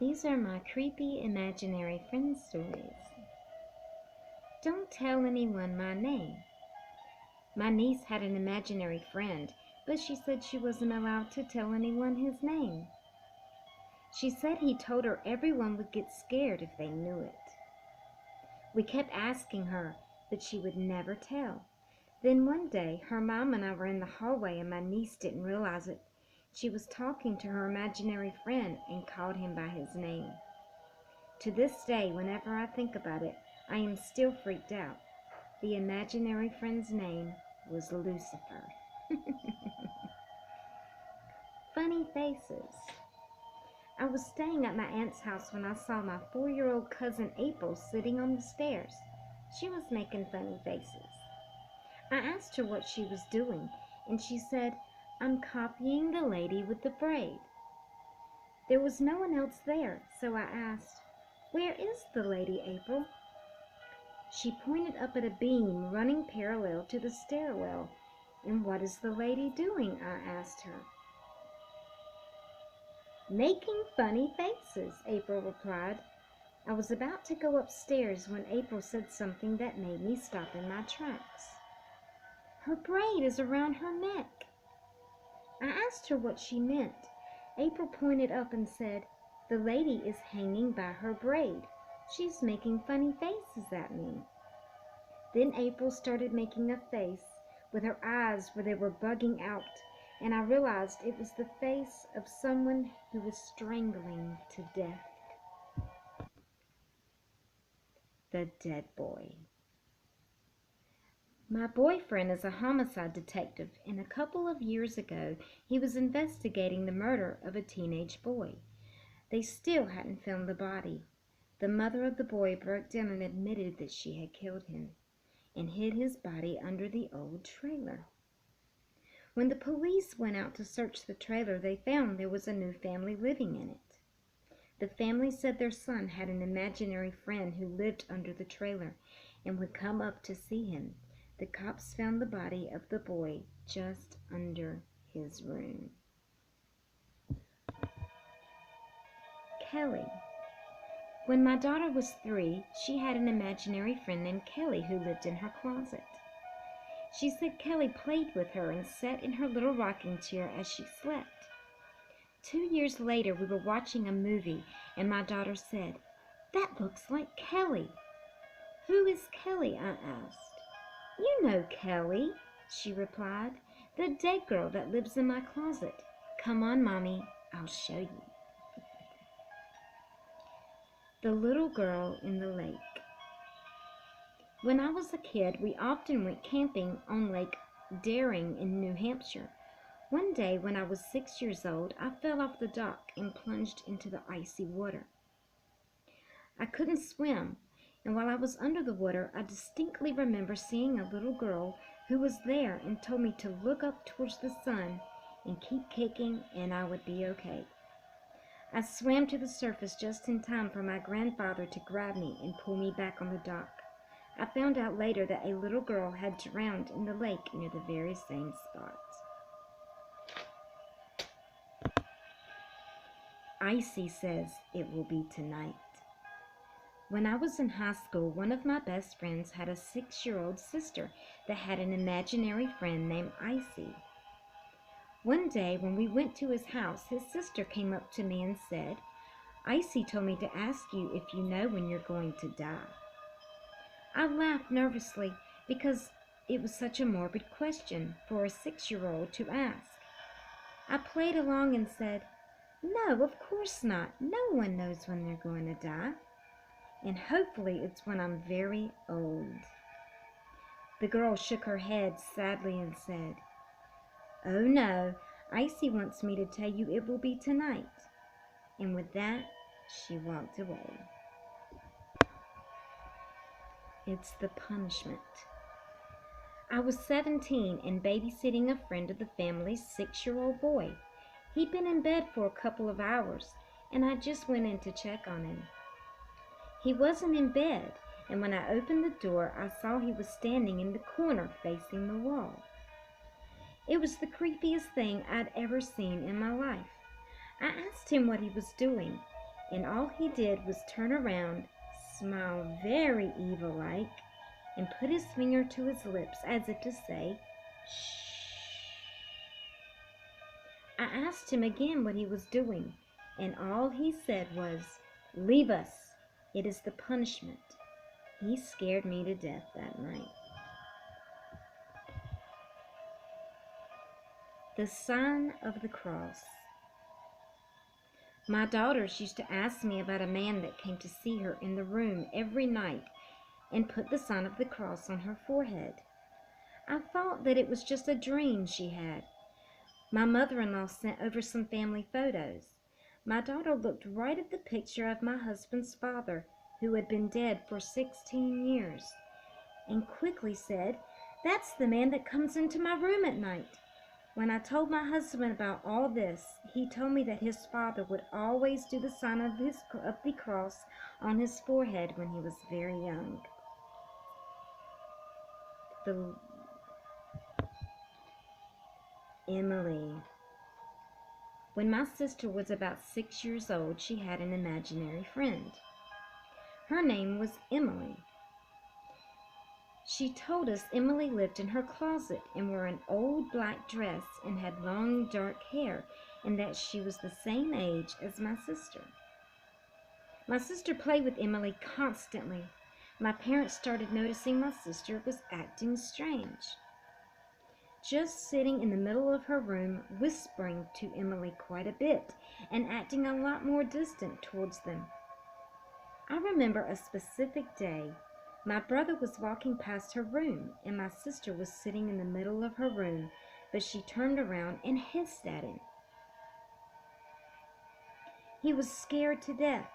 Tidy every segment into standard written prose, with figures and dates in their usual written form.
These are my creepy imaginary friend stories. Don't tell anyone my name. My niece had an imaginary friend, but she said she wasn't allowed to tell anyone his name. She said he told her everyone would get scared if they knew it. We kept asking her, but she would never tell. Then one day, her mom and I were in the hallway and my niece didn't realize it. She was talking to her imaginary friend and called him by his name. To this day, whenever I think about it, I am still freaked out. The imaginary friend's name was Lucifer. Funny faces. I was staying at my aunt's house when I saw my 4-year-old cousin April sitting on the stairs. She was making funny faces. I asked her what she was doing, and she said, "I'm copying the lady with the braid." There was no one else there, so I asked, "Where is the lady, April?" She pointed up at a beam running parallel to the stairwell. "And what is the lady doing?" I asked her. "Making funny faces," April replied. I was about to go upstairs when April said something that made me stop in my tracks. "Her braid is around her neck." I asked her what she meant. April pointed up and said, "The lady is hanging by her braid. She's making funny faces at me." Then April started making a face with her eyes where they were bugging out, and I realized it was the face of someone who was strangling to death. The Dead Boy. My boyfriend is a homicide detective, and a couple of years ago he was investigating the murder of a teenage boy. They still hadn't found the body. The mother of the boy broke down and admitted that she had killed him and hid his body under the old trailer. When the police went out to search the trailer, they found there was a new family living in it. The family said their son had an imaginary friend who lived under the trailer and would come up to see him. The cops found the body of the boy just under his room. Kelly. When my daughter was 3, she had an imaginary friend named Kelly who lived in her closet. She said Kelly played with her and sat in her little rocking chair as she slept. 2 years later, we were watching a movie, and my daughter said, "That looks like Kelly." "Who is Kelly?" I asked. "You know Kelly," she replied, "the dead girl that lives in my closet. Come on, Mommy, I'll show you." The Little Girl in the Lake. When I was a kid, we often went camping on Lake Daring in New Hampshire. One day, when I was 6 years old, I fell off the dock and plunged into the icy water. I couldn't swim, and while I was under the water, I distinctly remember seeing a little girl who was there and told me to look up towards the sun and keep kicking and I would be okay. I swam to the surface just in time for my grandfather to grab me and pull me back on the dock. I found out later that a little girl had drowned in the lake near the very same spot. Icy says it will be tonight. When I was in high school, one of my best friends had a 6-year-old sister that had an imaginary friend named Icy. One day when we went to his house, his sister came up to me and said, "Icy told me to ask you if you know when you're going to die." I laughed nervously because it was such a morbid question for a 6-year-old to ask. I played along and said, "No, of course not. No one knows when they're going to die. And hopefully it's when I'm very old." The girl shook her head sadly and said, "Oh no, Icy wants me to tell you it will be tonight." And with that, she walked away. It's the punishment. I was 17 and babysitting a friend of the family's 6-year-old boy. He'd been in bed for a couple of hours, and I just went in to check on him. He wasn't in bed, and when I opened the door, I saw he was standing in the corner facing the wall. It was the creepiest thing I'd ever seen in my life. I asked him what he was doing, and all he did was turn around, smile very evil-like, and put his finger to his lips as if to say, "Shh." I asked him again what he was doing, and all he said was, "Leave us. It is the punishment." He scared me to death that night. The sign of the cross. My daughters used to ask me about a man that came to see her in the room every night and put the sign of the cross on her forehead. I thought that it was just a dream she had. My mother-in-law sent over some family photos. My daughter looked right at the picture of my husband's father, who had been dead for 16 years, and quickly said, "That's the man that comes into my room at night." When I told my husband about all this, he told me that his father would always do the sign of the cross on his forehead when he was very young. Emily. When my sister was about 6 years old, she had an imaginary friend. Her name was Emily. She told us Emily lived in her closet and wore an old black dress and had long dark hair, and that she was the same age as my sister. My sister played with Emily constantly. My parents started noticing my sister was acting strange, just sitting in the middle of her room, whispering to Emily quite a bit and acting a lot more distant towards them. I remember a specific day. My brother was walking past her room, and my sister was sitting in the middle of her room, but she turned around and hissed at him. He was scared to death.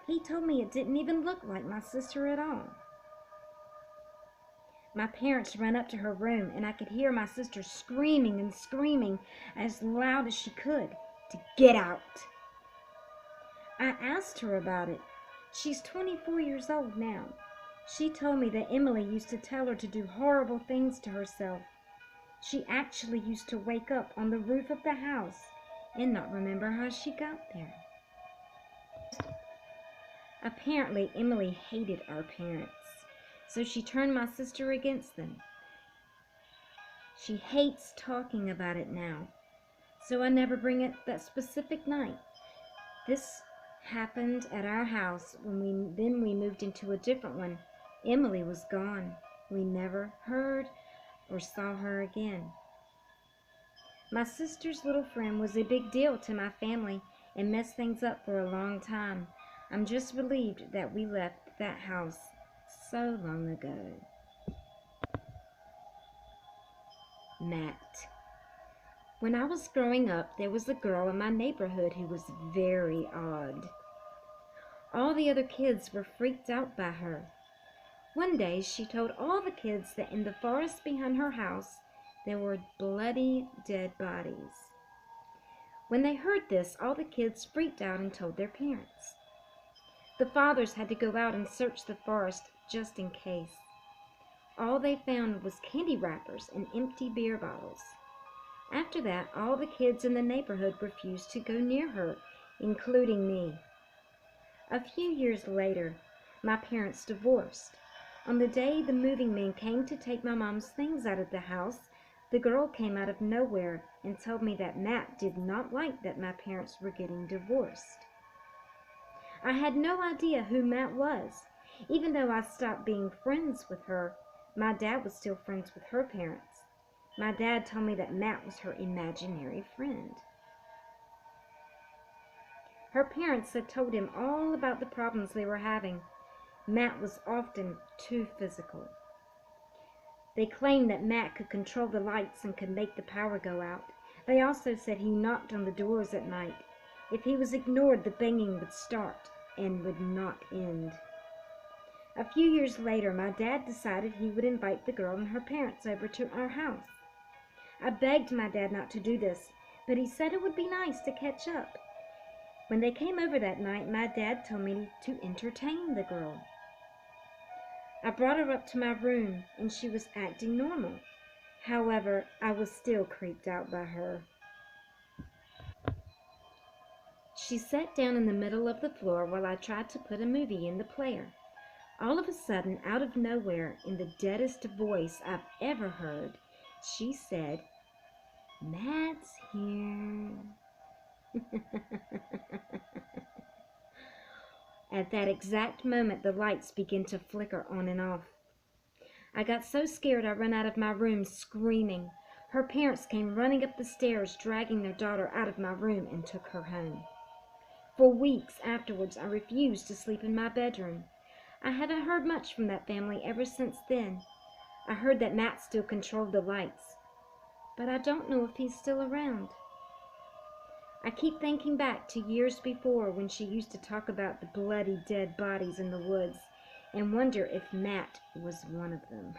He told me it didn't even look like my sister at all. My parents ran up to her room, and I could hear my sister screaming and screaming as loud as she could to get out. I asked her about it. She's 24 years old now. She told me that Emily used to tell her to do horrible things to herself. She actually used to wake up on the roof of the house and not remember how she got there. Apparently, Emily hated our parents, so she turned my sister against them. She hates talking about it now, so I never bring it that specific night. This happened at our house. When we moved into a different one. Emily was gone. We never heard or saw her again. My sister's little friend was a big deal to my family and messed things up for a long time. I'm just relieved that we left that house so long ago. Matt. When I was growing up, there was a girl in my neighborhood who was very odd. All the other kids were freaked out by her. One day she told all the kids that in the forest behind her house there were bloody dead bodies. When they heard this, all the kids freaked out and told their parents. The fathers had to go out and search the forest just in case. All they found was candy wrappers and empty beer bottles. After that, all the kids in the neighborhood refused to go near her, including me. A few years later, my parents divorced. On the day the moving men came to take my mom's things out of the house, the girl came out of nowhere and told me that Matt did not like that my parents were getting divorced. I had no idea who Matt was. Even though I stopped being friends with her, my dad was still friends with her parents. My dad told me that Matt was her imaginary friend. Her parents had told him all about the problems they were having. Matt was often too physical. They claimed that Matt could control the lights and could make the power go out. They also said he knocked on the doors at night. If he was ignored, the banging would start and would not end. A few years later, my dad decided he would invite the girl and her parents over to our house. I begged my dad not to do this, but he said it would be nice to catch up. When they came over that night, my dad told me to entertain the girl. I brought her up to my room, and she was acting normal. However, I was still creeped out by her. She sat down in the middle of the floor while I tried to put a movie in the player. All of a sudden, out of nowhere, in the deadest voice I've ever heard, she said, "Matt's here." At that exact moment, the lights began to flicker on and off. I got so scared I ran out of my room screaming. Her parents came running up the stairs, dragging their daughter out of my room, and took her home. For weeks afterwards, I refused to sleep in my bedroom. I haven't heard much from that family ever since then. I heard that Matt still controlled the lights, but I don't know if he's still around. I keep thinking back to years before when she used to talk about the bloody dead bodies in the woods and wonder if Matt was one of them.